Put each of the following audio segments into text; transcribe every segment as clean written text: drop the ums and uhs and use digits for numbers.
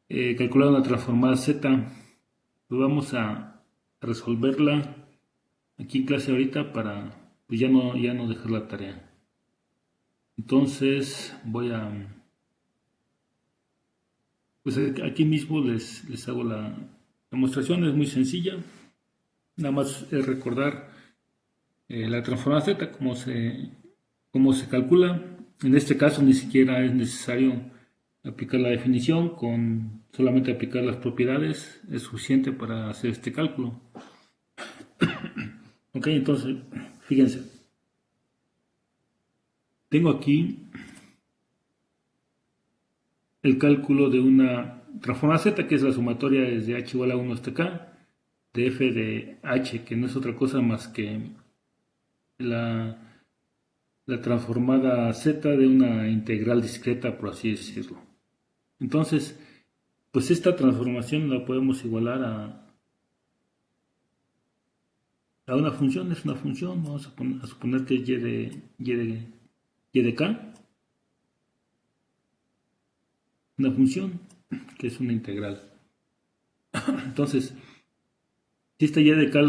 calcular una transformada z. Pues vamos a resolverla aquí en clase ahorita para pues ya no dejar la tarea. Entonces voy a, pues aquí mismo les hago la demostración, es muy sencilla. Nada más es recordar la transformada z, cómo se calcula. En este caso ni siquiera es necesario aplicar la definición, con solamente aplicar las propiedades es suficiente para hacer este cálculo. Ok, entonces, fíjense, tengo aquí el cálculo de una transformada z, que es la sumatoria desde h igual a 1 hasta k, de f de h, que no es otra cosa más que la, la transformada z de una integral discreta, por así decirlo. Entonces, pues esta transformación la podemos igualar a una función, es una función, vamos a suponer que es y de k, una función que es una integral. Entonces, si esta y de k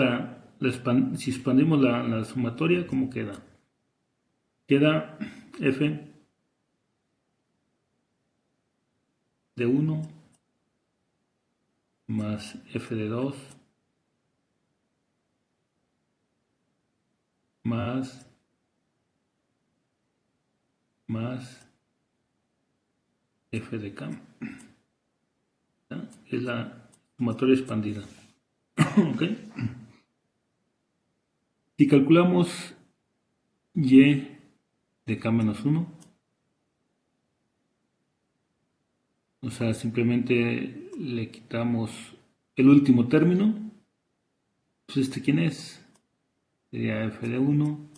si expandimos la sumatoria, ¿cómo queda? Queda f de 1 más f de 2 más f de k. ¿Ya? Es la sumatoria expandida. ¿Ok? Si calculamos y de k menos 1, o sea, simplemente le quitamos el último término, pues ¿quién es? Sería f de 1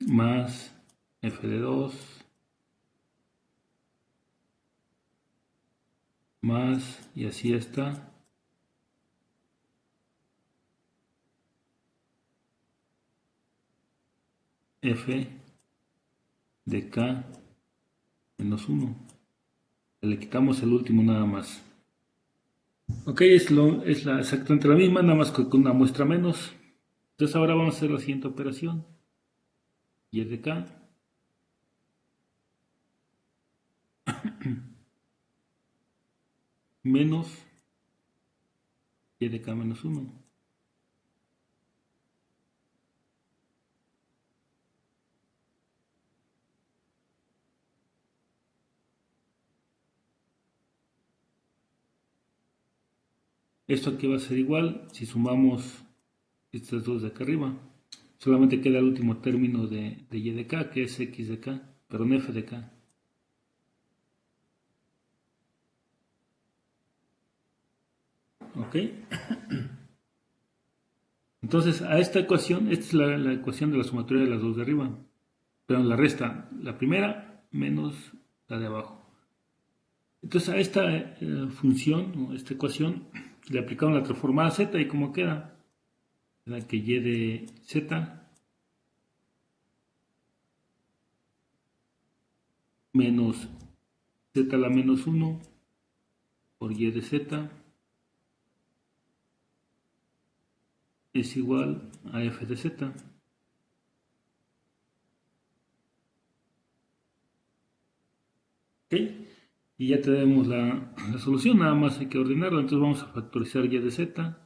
más f de 2 más, y así está, f de k menos 1. Le quitamos el último nada más. Ok, es exactamente la misma, nada más con una muestra menos. Entonces ahora vamos a hacer la siguiente operación. Y de k menos y de k menos 1. Esto aquí va a ser igual si sumamos estas dos de acá arriba. Solamente queda el último término de y de k, que es x de k, perdón, f de k. ¿Ok? Entonces, a esta ecuación, esta es la ecuación de la sumatoria de las dos de arriba. Pero la resta, la primera menos la de abajo. Entonces, a esta función, o esta ecuación, le aplicamos la transformada z y ¿cómo queda? Queda que y de z menos z a la menos 1 por y de z es igual a f de z. ¿Ok? Y ya tenemos la solución, nada más hay que ordenarla. Entonces vamos a factorizar y de z.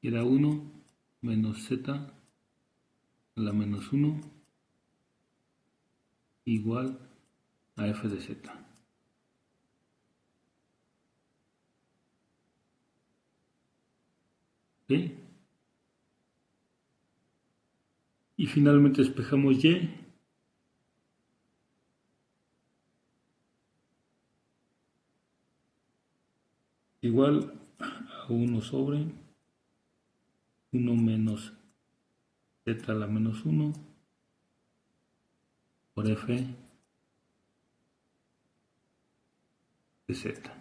Queda 1 menos z a la menos 1 igual a f de z. ¿Ok? Y finalmente despejamos y igual a 1 sobre 1 menos z a la menos 1 por f de z.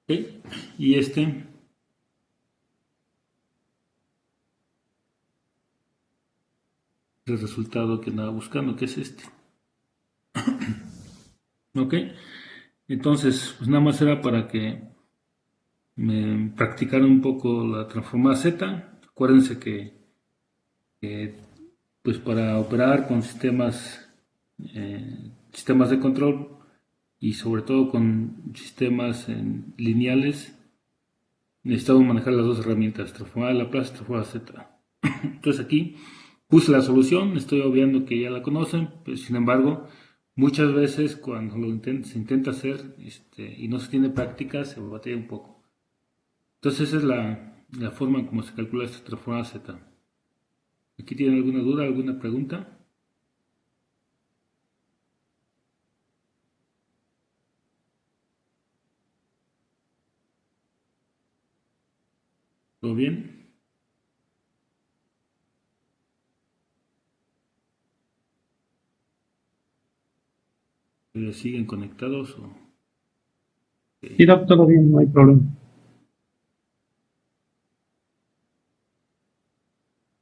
¿Ok? Y el resultado que andaba buscando, que es este. Ok, entonces, pues nada más era para que me practicaran un poco la transformada Z. Acuérdense que, pues para operar con sistemas de control y sobre todo con sistemas lineales, necesitamos manejar las dos herramientas, transformada de Laplace y transformada Z. Entonces aquí puse la solución, estoy obviando que ya la conocen, pero sin embargo, muchas veces cuando se intenta hacer y no se tiene práctica, se batalla un poco. Entonces esa es la forma en cómo se calcula esta transformada Z. ¿Aquí tienen alguna duda, alguna pregunta? ¿Todo bien? ¿Siguen conectados? Sí, Doc, todo bien, no hay problema.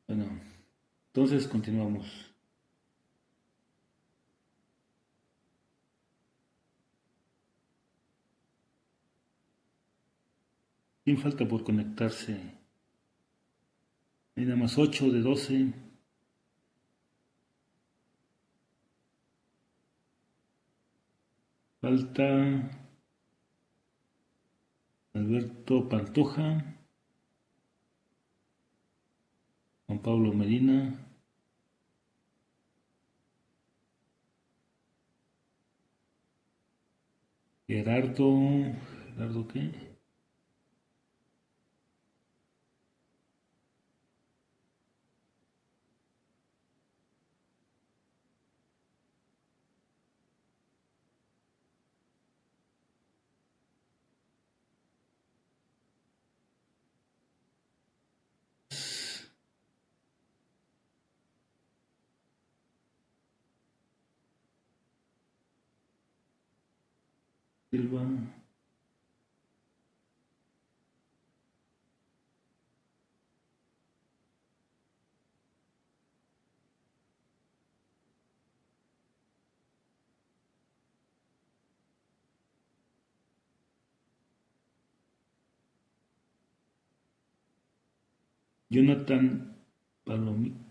Bueno, entonces continuamos. ¿Quién falta por conectarse? Hay nada más 8 de 12. Falta Alberto Pantoja, Juan Pablo Medina, ¿Gerardo qué? Silva, Jonathan Palomino.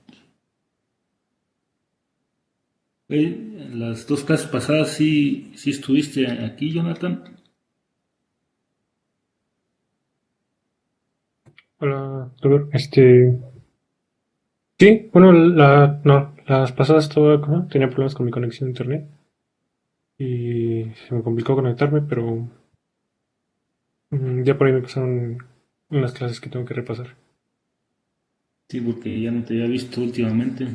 Las dos clases pasadas sí estuviste aquí, Jonathan. Hola, doctor. Sí, bueno, no, las pasadas ¿no? Tenía problemas con mi conexión a internet y se me complicó conectarme, pero ya por ahí me pasaron unas clases que tengo que repasar. Sí, porque ya no te había visto últimamente.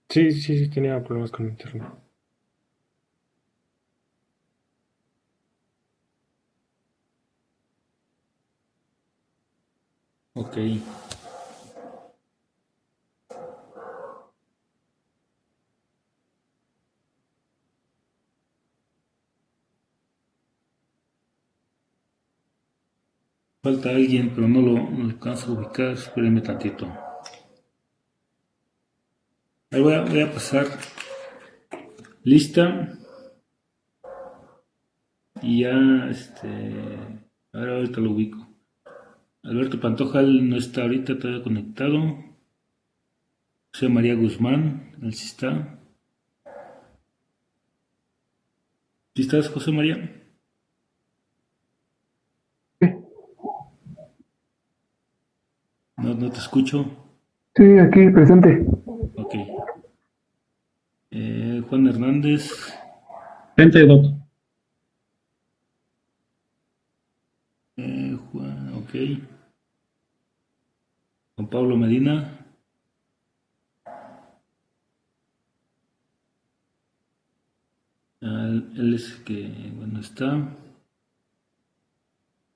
Sí, sí, sí, tenía problemas con internet. Ok. Falta alguien, pero no lo alcanzo a ubicar. Espérenme tantito. Ahí voy a pasar lista y ya, ahorita lo ubico. Alberto Pantojal no está ahorita todavía conectado. José María Guzmán, él sí está. ¿Sí estás, José María? No te escucho. Sí, aquí presente. Ok. Juan Hernández. Vente, Doc. Juan, ok. Juan Pablo Medina. Él es el que, bueno, está.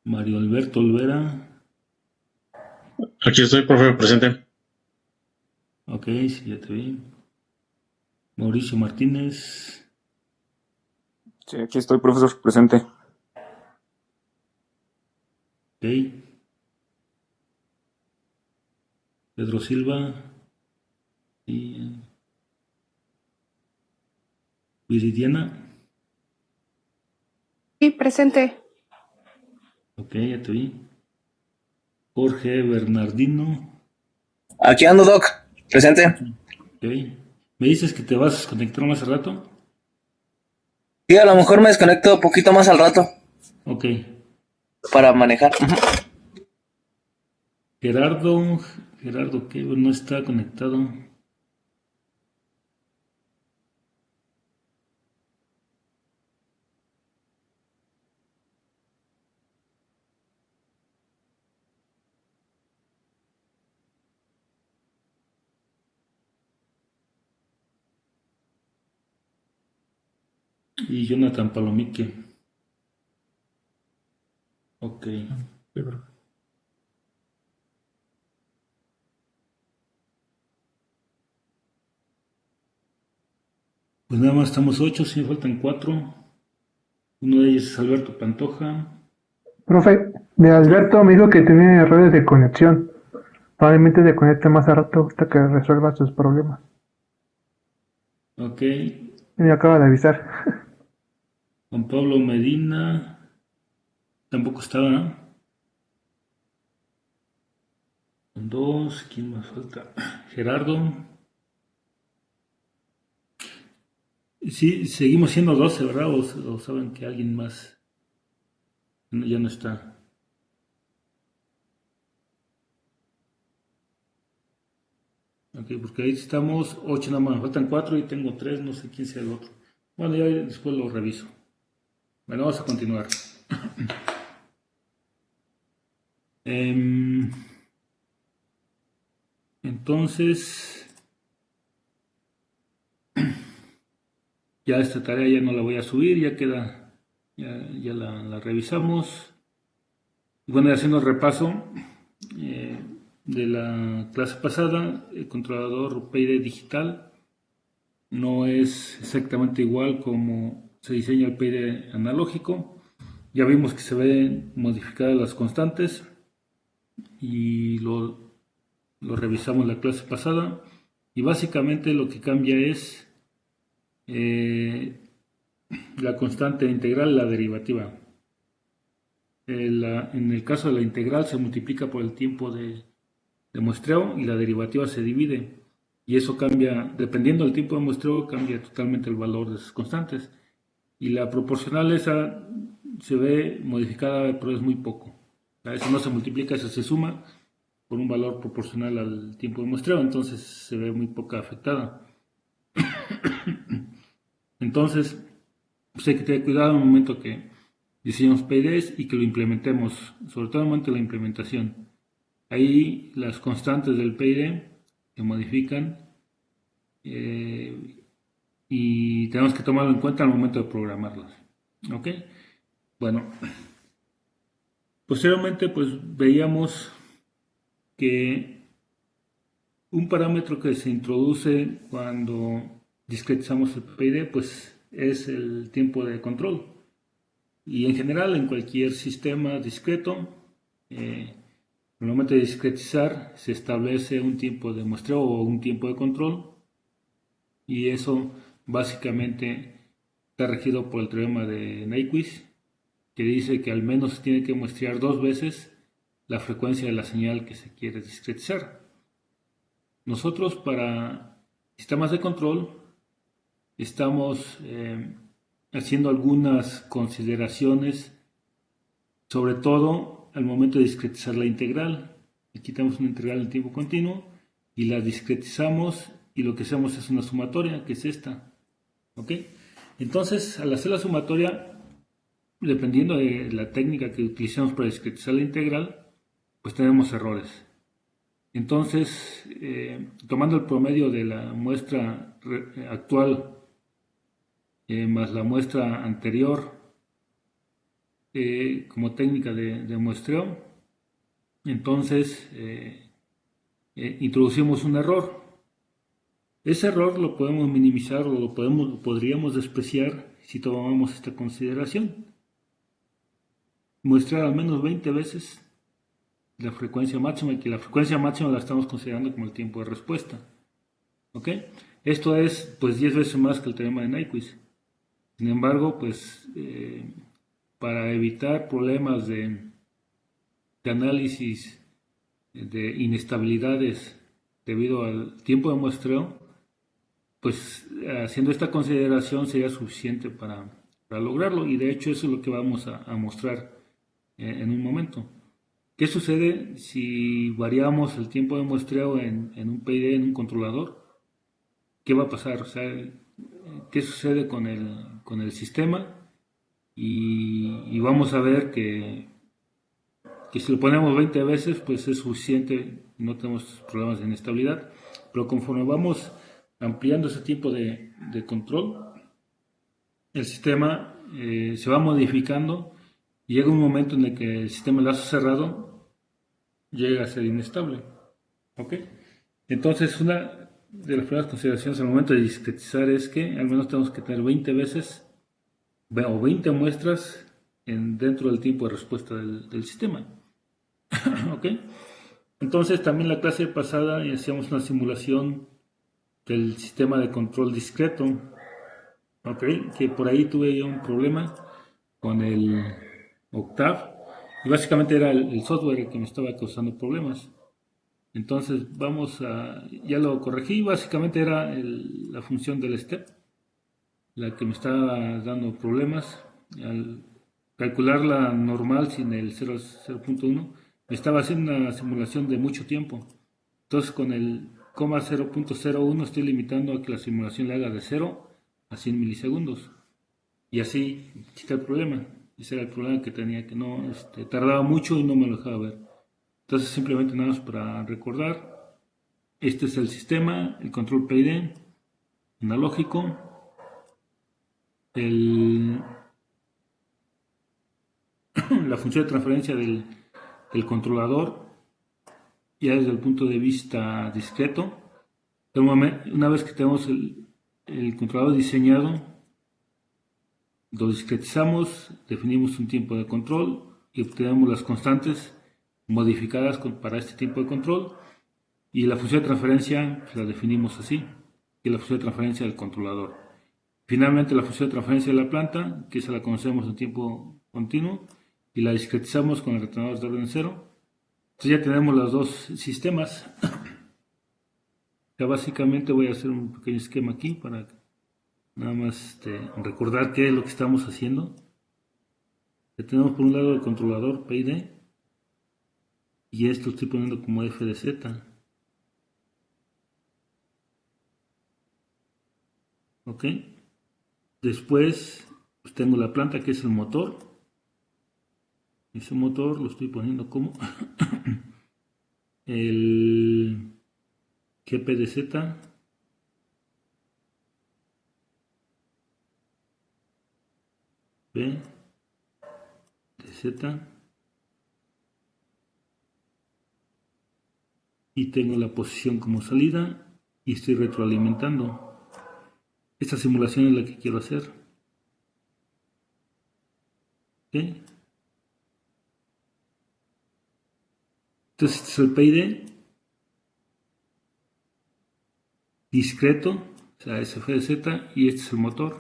Mario Alberto Olvera. Aquí estoy, profe, presente. Ok, sí, ya te vi. Mauricio Martínez. Sí, aquí estoy, profesor, presente. Ok. Pedro Silva. Y Viridiana. Sí, presente. Ok, ya te vi. Jorge Bernardino. Aquí ando, Doc. Presente. Ok. ¿Me dices que te vas a desconectar más al rato? Sí, a lo mejor me desconecto un poquito más al rato Ok. para manejar. Gerardo, ¿qué? No está conectado. Y Jonathan Palomique. Ok. Sí, pero- Pues nada más estamos 8, sí, faltan 4. Uno de ellos es Alberto Pantoja. Profe, de Alberto me dijo que tiene errores de conexión. Probablemente se conecte más a rato hasta que resuelva sus problemas. Ok. Y me acaba de avisar. Juan Pablo Medina. Tampoco estaba, ¿no? Con 2. ¿Quién más falta? Gerardo. Sí, seguimos siendo 12, ¿verdad? O saben que alguien más ya no está. Ok, porque ahí estamos 8 nada más. Me faltan 4 y tengo 3, no sé quién sea el otro. Bueno, ya después lo reviso. Bueno, vamos a continuar. Em, entonces, ya esta tarea ya no la voy a subir, ya queda, ya la revisamos. Y bueno, haciendo el repaso eh, de la clase pasada, el controlador PID digital no es exactamente igual como se diseña el PID analógico. Ya vimos que se ven modificadas las constantes y lo revisamos la clase pasada. Y básicamente lo que cambia es eh, la constante integral y la derivativa. En el caso de la integral se multiplica por el tiempo de muestreo y la derivativa se divide. Y eso cambia, dependiendo del tiempo de muestreo, cambia totalmente el valor de esas constantes. Y la proporcional esa se ve modificada, pero es muy poco. Eso no se multiplica, eso se suma por un valor proporcional al tiempo de muestreo, entonces se ve muy poca afectada. Entonces, pues hay que tener cuidado en el momento que diseñemos PIDs y que lo implementemos, sobre todo en el momento de la implementación. Ahí las constantes del PID se modifican y tenemos que tomarlo en cuenta al momento de programarlos. ¿Ok? Bueno, posteriormente pues veíamos que un parámetro que se introduce cuando discretizamos el PID pues es el tiempo de control. Y en general en cualquier sistema discreto, en el momento de discretizar se establece un tiempo de muestreo o un tiempo de control y eso básicamente está regido por el teorema de Nyquist, que dice que al menos se tiene que muestrear 2 veces la frecuencia de la señal que se quiere discretizar. Nosotros para sistemas de control estamos haciendo algunas consideraciones, sobre todo al momento de discretizar la integral. Aquí tenemos una integral en tiempo continuo y la discretizamos y lo que hacemos es una sumatoria, que es esta. ¿Ok? Entonces, al hacer la sumatoria, dependiendo de la técnica que utilicemos para discretizar la integral, pues tenemos errores. Entonces, tomando el promedio de la muestra actual más la muestra anterior como técnica de muestreo, entonces introducimos un error. Ese error lo podemos minimizar o lo podríamos despreciar si tomamos esta consideración. Muestrar al menos 20 veces la frecuencia máxima, y que la frecuencia máxima la estamos considerando como el tiempo de respuesta. ¿Ok? Esto es pues 10 veces más que el teorema de Nyquist. Sin embargo, pues para evitar problemas de análisis de inestabilidades debido al tiempo de muestreo, pues haciendo esta consideración sería suficiente para lograrlo, y de hecho eso es lo que vamos a mostrar en un momento. ¿Qué sucede si variamos el tiempo de muestreo en un PID, en un controlador? ¿Qué va a pasar? O sea, ¿qué sucede con el sistema? Y vamos a ver que si lo ponemos 20 veces, pues es suficiente, no tenemos problemas de inestabilidad. Pero conforme vamos ampliando ese tiempo de control, el sistema se va modificando y llega un momento en el que el sistema lazo cerrado llega a ser inestable. ¿Ok? Entonces, una de las primeras consideraciones al momento de discretizar es que al menos tenemos que tener 20 veces o 20 muestras dentro del tiempo de respuesta del sistema. ¿Ok? Entonces, también la clase pasada hacíamos una simulación del sistema de control discreto. ¿Ok? Que por ahí tuve yo un problema con el Octave. Y básicamente era el software el que me estaba causando problemas. Entonces ya lo corregí, básicamente era la función del step, la que me estaba dando problemas. Al calcular la normal sin el 0.1, me estaba haciendo una simulación de mucho tiempo. Entonces con el 0.01 estoy limitando a que la simulación le haga de 0 a 100 milisegundos. Y así quita el problema. Ese era el problema que tenía, que no tardaba mucho y no me lo dejaba ver. Entonces simplemente nada más para recordar. Este es el sistema, el control PID analógico, la función de transferencia del controlador, ya desde el punto de vista discreto. Una vez que tenemos el controlador diseñado, lo discretizamos, definimos un tiempo de control y obtenemos las constantes modificadas para este tipo de control. Y la función de transferencia pues, la definimos así, que es la función de transferencia del controlador. Finalmente la función de transferencia de la planta, que esa la conocemos en tiempo continuo, y la discretizamos con el retornador de orden cero. Entonces ya tenemos los dos sistemas. Ya básicamente voy a hacer un pequeño esquema aquí para nada más recordar qué es lo que estamos haciendo. Ya tenemos por un lado el controlador PID, y esto lo estoy poniendo como f de z. ¿Ok? Después pues tengo la planta que es el motor. Ese motor lo estoy poniendo como el GP de Z. B de Z. Y tengo la posición como salida y estoy retroalimentando. Esta simulación es la que quiero hacer. ¿Okay? Entonces este es el PID discreto, o sea, SF de Z, y este es el motor.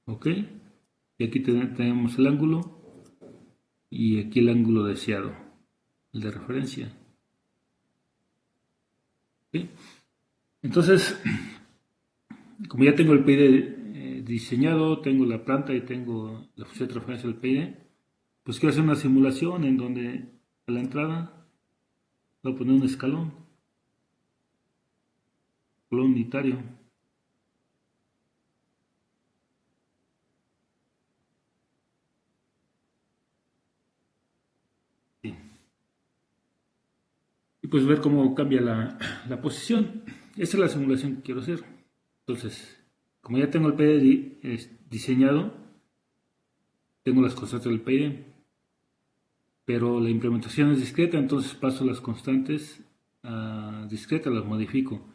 ¿Ok? Y aquí tenemos el ángulo y aquí el ángulo deseado, el de referencia. ¿Ok? Entonces, como ya tengo el PID diseñado, tengo la planta y tengo la función de transferencia del PID, pues quiero hacer una simulación en donde a la entrada voy a poner un escalón unitario. Sí. Y pues ver cómo cambia la posición. Esta es la simulación que quiero hacer. Entonces, como ya tengo el PID diseñado, tengo las constantes del PID, pero la implementación es discreta, entonces paso las constantes a discretas, las modifico.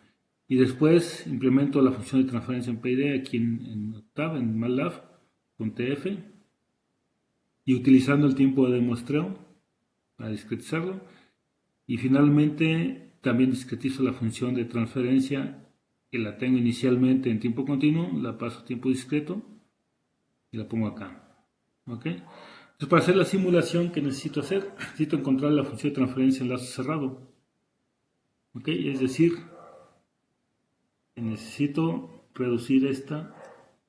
Y después implemento la función de transferencia en PID aquí en Octave, en MATLAB, con TF, y utilizando el tiempo de muestreo para discretizarlo. Y finalmente también discretizo la función de transferencia que la tengo inicialmente en tiempo continuo, la paso a tiempo discreto y la pongo acá. ¿Ok? Entonces, para hacer la simulación que necesito hacer, necesito encontrar la función de transferencia en lazo cerrado. ¿Ok? Es decir, necesito reducir esta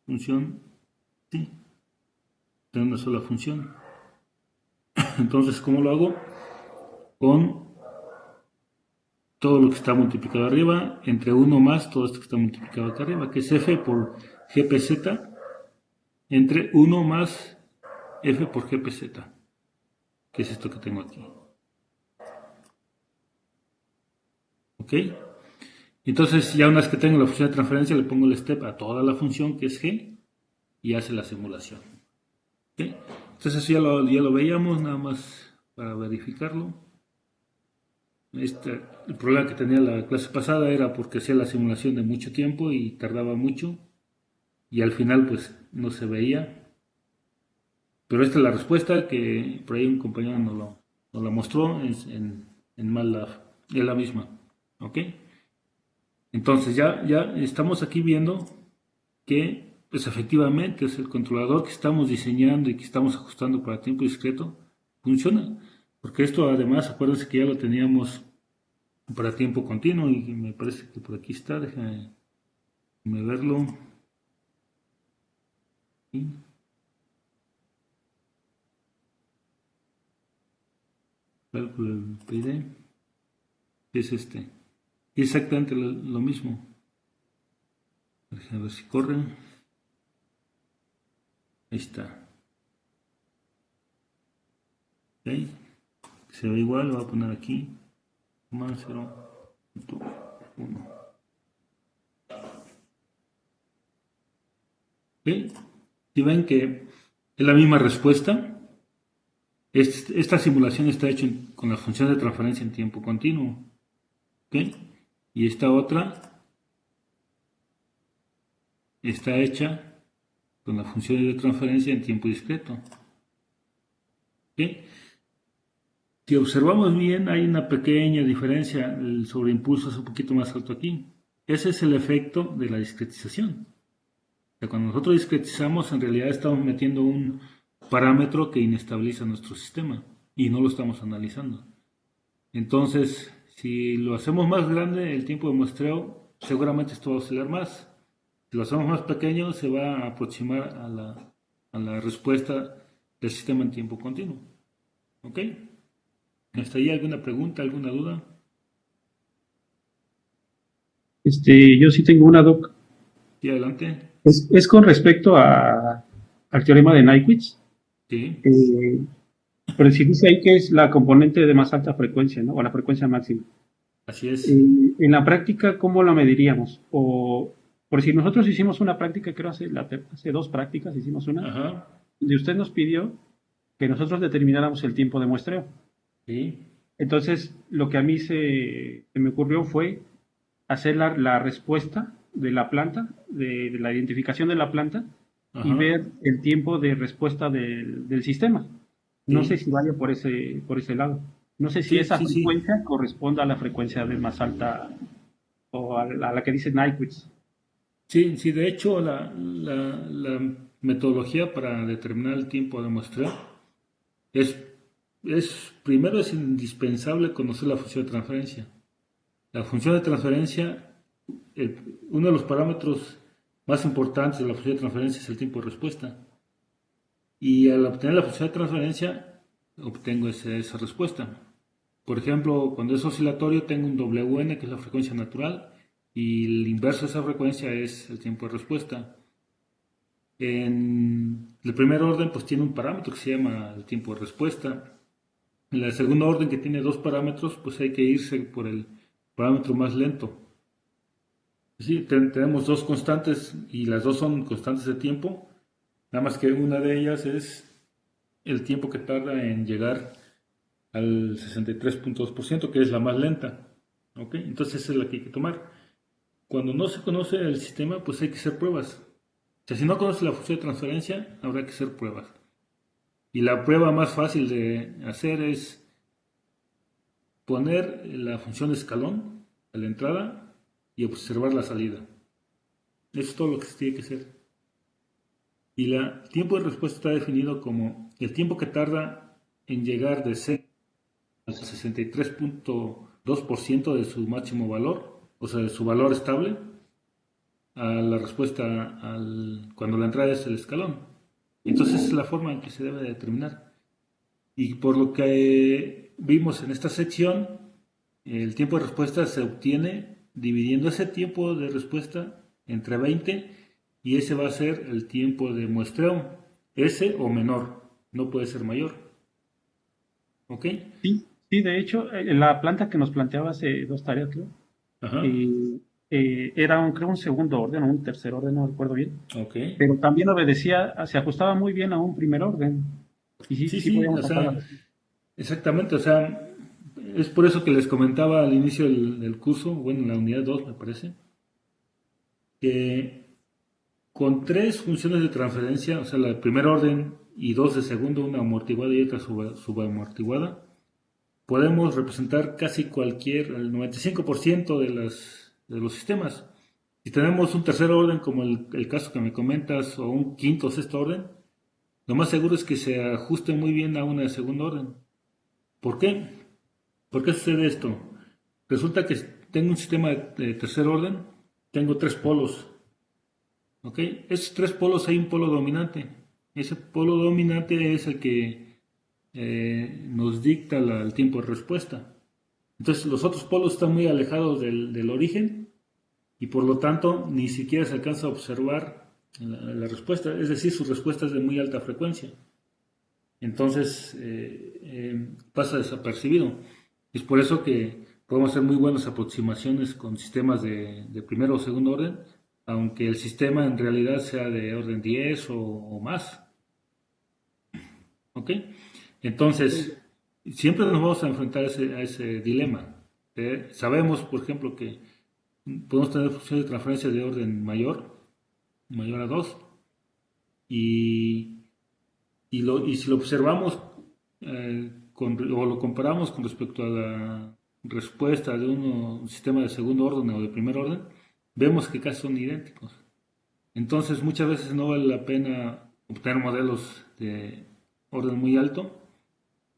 función, ¿sí?, tener una sola función. Entonces, ¿cómo lo hago? Con todo lo que está multiplicado arriba, entre 1 más todo esto que está multiplicado acá arriba, que es f por gpz, entre 1 más f por gpz, que es esto que tengo aquí. ¿Ok? Entonces, ya una vez que tengo la función de transferencia, le pongo el step a toda la función que es g y hace la simulación. ¿Ok? Entonces, eso ya lo veíamos, nada más para verificarlo. El problema que tenía la clase pasada era porque hacía la simulación de mucho tiempo y tardaba mucho y al final pues no se veía. Pero esta es la respuesta que por ahí un compañero nos la mostró en MATLAB. Es la misma. ¿Ok? Entonces ya estamos aquí viendo que pues efectivamente es el controlador que estamos diseñando y que estamos ajustando para tiempo discreto. Funciona. Porque esto además, acuérdense que ya lo teníamos para tiempo continuo y me parece que por aquí está, déjame verlo. ¿Sí? Cálculo del PID, que es este. Exactamente lo mismo. Déjame ver si corre. Ahí está. ¿Okay? Se ve igual, lo voy a poner aquí. Más 0.1. ¿Okay? Si ven que es la misma respuesta, esta simulación está hecha con la función de transferencia en tiempo continuo. ¿Okay? Y esta otra está hecha con la función de transferencia en tiempo discreto. ¿Okay? Si observamos bien, hay una pequeña diferencia, el sobreimpulso es un poquito más alto aquí. Ese es el efecto de la discretización. O sea, cuando nosotros discretizamos, en realidad estamos metiendo un parámetro que inestabiliza nuestro sistema y no lo estamos analizando. Entonces, si lo hacemos más grande, el tiempo de muestreo, seguramente esto va a oscilar más. Si lo hacemos más pequeño, se va a aproximar a la respuesta del sistema en tiempo continuo. ¿Ok? ¿Hasta ahí alguna pregunta, alguna duda? Yo sí tengo una, Doc. Sí, adelante. Es con respecto al teorema de Nyquist. Sí, Pero si dice ahí que es la componente de más alta frecuencia, ¿no? O la frecuencia máxima. así es. En la práctica, ¿cómo la mediríamos? O, por si nosotros hicimos una práctica, creo hace 2 prácticas hicimos una, Ajá, y usted nos pidió que nosotros determináramos el tiempo de muestreo. sí, Entonces, lo que a mí se me ocurrió fue hacer la respuesta de la planta, de la identificación de la planta, y ajá, ver el tiempo de respuesta del sistema. No sé sí, si vaya por ese lado. No sé si sí, esa sí, sí. frecuencia corresponda a la frecuencia de más alta o a la que dice Nyquist. Sí, sí, de hecho la metodología para determinar el tiempo de muestreo es, primero es indispensable conocer la función de transferencia. La función de transferencia, uno de los parámetros más importantes de la función de transferencia es el tiempo de respuesta. Y al obtener la función de transferencia, obtengo esa respuesta. Por ejemplo, cuando es oscilatorio, tengo un WN, que es la frecuencia natural, y el inverso de esa frecuencia es el tiempo de respuesta. En el primer orden, pues tiene un parámetro que se llama el tiempo de respuesta. En la segunda orden, que tiene 2 parámetros, pues hay que irse por el parámetro más lento. Sí, tenemos 2 constantes y las 2 son constantes de tiempo, nada más que una de ellas es el tiempo que tarda en llegar al 63.2%, que es la más lenta. ¿Ok? Entonces esa es la que hay que tomar. Cuando no se conoce el sistema, pues hay que hacer pruebas. O sea, si no conoce la función de transferencia, habrá que hacer pruebas. Y la prueba más fácil de hacer es poner la función escalón a la entrada y observar la salida. Eso es todo lo que se tiene que hacer. Y el tiempo de respuesta está definido como el tiempo que tarda en llegar de 0 al 63.2% de su máximo valor, o sea, de su valor estable, a la respuesta cuando la entrada es el escalón. Entonces es la forma en que se debe determinar. Y por lo que vimos en esta sección, el tiempo de respuesta se obtiene dividiendo ese tiempo de respuesta entre 20 y ese va a ser el tiempo de muestreo, ese o menor, no puede ser mayor. ¿Ok? Sí, sí, de hecho, en la planta que nos planteaba hace dos tareas, creo, Ajá. era creo un segundo orden o un tercer orden, no recuerdo bien, Ok. pero también obedecía, se ajustaba muy bien a un primer orden. Y sí, Sí, sí sí, podíamos o sacar la sea, respuesta. exactamente, o sea, es por eso que les comentaba al inicio del curso, bueno, en la unidad 2 me parece, que con tres funciones de transferencia, o sea, la de primer orden y dos de segundo, una amortiguada y otra subamortiguada, podemos representar casi el 95% de los sistemas. Si tenemos un tercer orden, como el caso que me comentas, o un quinto o sexto orden, lo más seguro es que se ajuste muy bien a una de segundo orden. ¿Por qué? ¿Por qué sucede esto? Resulta que tengo un sistema de tercer orden, tengo tres polos. ¿Ok? Esos tres polos hay un polo dominante. Ese polo dominante es el que nos dicta el tiempo de respuesta. Entonces los otros polos están muy alejados del origen y por lo tanto ni siquiera se alcanza a observar la respuesta. Es decir, su respuesta es de muy alta frecuencia. Entonces pasa desapercibido. Es por eso que podemos hacer muy buenas aproximaciones con sistemas de primero o segundo orden, aunque el sistema en realidad sea de orden 10 o más. ¿Ok? Entonces, siempre nos vamos a enfrentar a ese dilema. Sabemos, por ejemplo, que podemos tener funciones de transferencia de orden mayor a 2, y, y si lo observamos o lo comparamos con respecto a la respuesta de un sistema de segundo orden o de primer orden, vemos que casi son idénticos. Entonces muchas veces no vale la pena obtener modelos de orden muy alto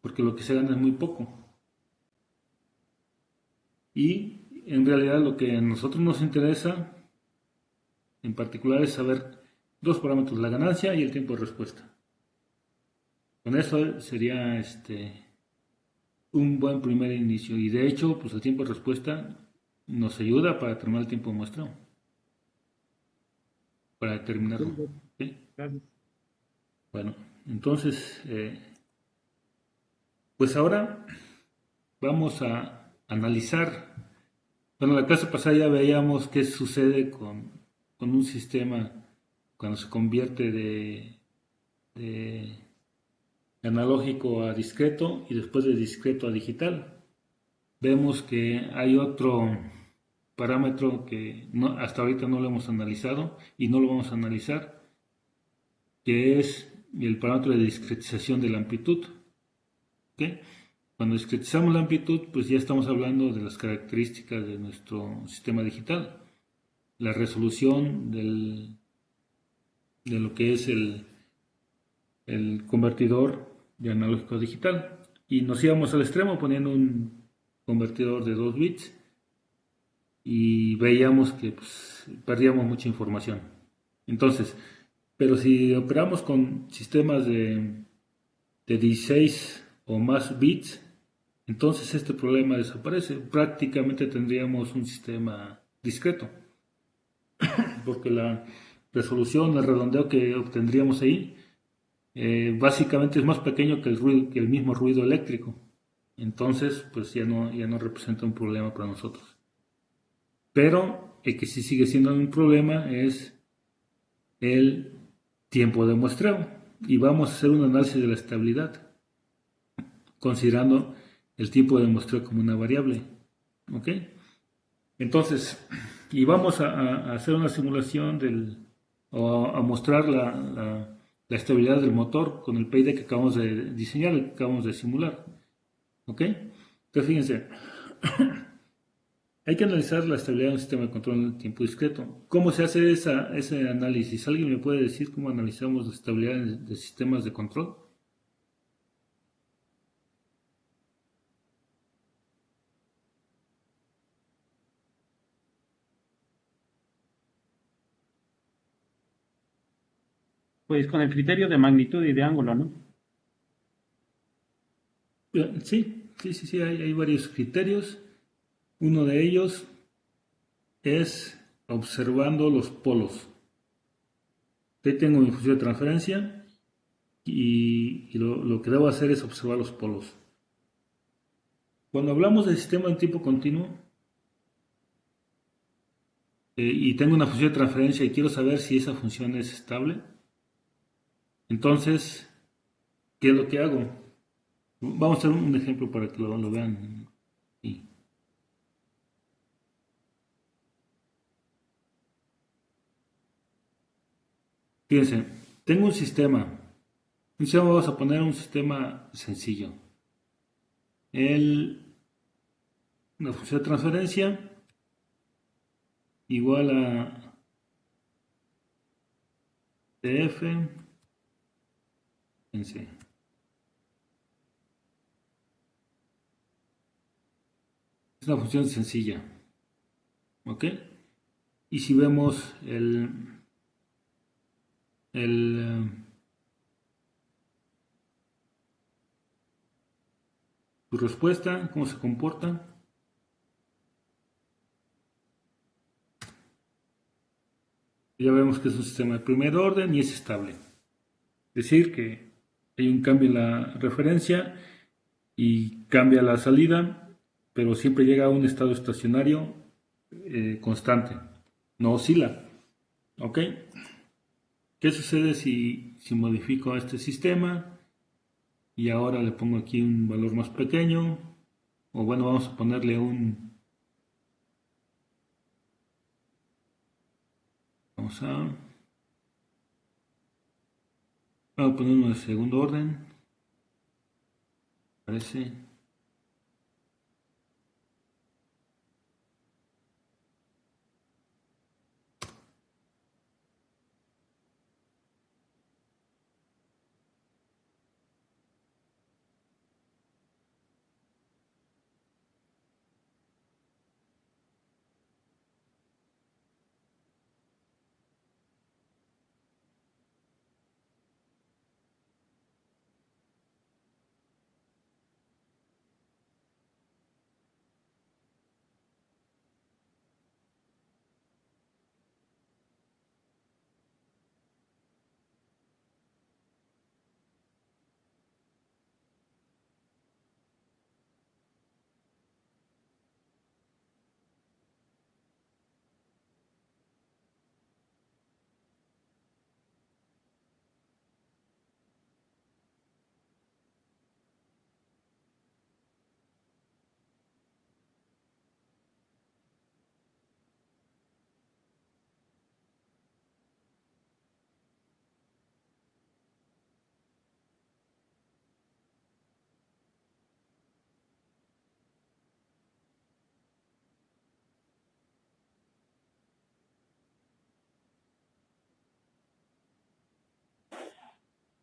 porque lo que se gana es muy poco. Y en realidad lo que a nosotros nos interesa en particular es saber dos parámetros, la ganancia y el tiempo de respuesta. Con eso sería un buen primer inicio. Y de hecho, pues el tiempo de respuesta nos ayuda para determinar el tiempo de muestreo. Para determinarlo. ¿Sí? Gracias. Bueno, entonces, pues ahora vamos a analizar. Bueno, la clase pasada ya veíamos qué sucede con un sistema cuando se convierte de analógico a discreto y después de discreto a digital. Vemos que hay otro parámetro que hasta ahorita no lo hemos analizado y no lo vamos a analizar, que es el parámetro de discretización de la amplitud. ¿Okay? Cuando discretizamos la amplitud, pues ya estamos hablando de las características de nuestro sistema digital, la resolución de lo que es el convertidor de analógico a digital. Y nos íbamos al extremo poniendo un convertidor de 2 bits y veíamos que pues, perdíamos mucha información. Entonces, pero si operamos con sistemas de 16 o más bits, entonces este problema desaparece. Prácticamente tendríamos un sistema discreto, porque la resolución, el redondeo que obtendríamos ahí, básicamente es más pequeño que el mismo ruido eléctrico. Entonces, pues ya no representa un problema para nosotros. Pero el que sí sigue siendo un problema es el tiempo de muestreo. Y vamos a hacer un análisis de la estabilidad, considerando el tiempo de muestreo como una variable. ¿Ok? Entonces, y vamos a hacer una simulación o a mostrar la estabilidad del motor con el PID que acabamos de diseñar, que acabamos de simular. ¿Ok? Entonces, fíjense, hay que analizar la estabilidad de un sistema de control en tiempo discreto. ¿Cómo se hace ese análisis? ¿Alguien me puede decir cómo analizamos la estabilidad de sistemas de control? Pues con el criterio de magnitud y de ángulo, ¿no? Sí, hay varios criterios. Uno de ellos es observando los polos. Ahí tengo mi función de transferencia y lo que debo hacer es observar los polos. Cuando hablamos del sistema en tiempo continuo y tengo una función de transferencia y quiero saber si esa función es estable, entonces, ¿qué es lo que hago? Vamos a hacer un ejemplo para que lo vean. Sí. Fíjense, tengo un sistema. Vamos a poner un sistema sencillo. Una función de transferencia igual a df. Fíjense. Es una función sencilla. ¿Ok? Y si vemos su respuesta, cómo se comporta. Ya vemos que es un sistema de primer orden y es estable. Es decir, que hay un cambio en la referencia y cambia la salida, pero siempre llega a un estado estacionario constante, no oscila. ¿Ok? ¿Qué sucede si modifico este sistema y ahora le pongo aquí un valor más pequeño? O bueno, vamos a ponerle vamos a poner uno de segundo orden. Parece.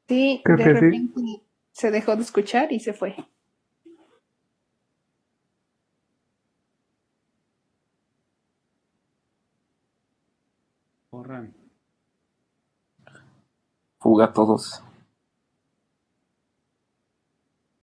Sí, Creo de que sí. repente se dejó de escuchar y se fue. Corran. Fuga a todos.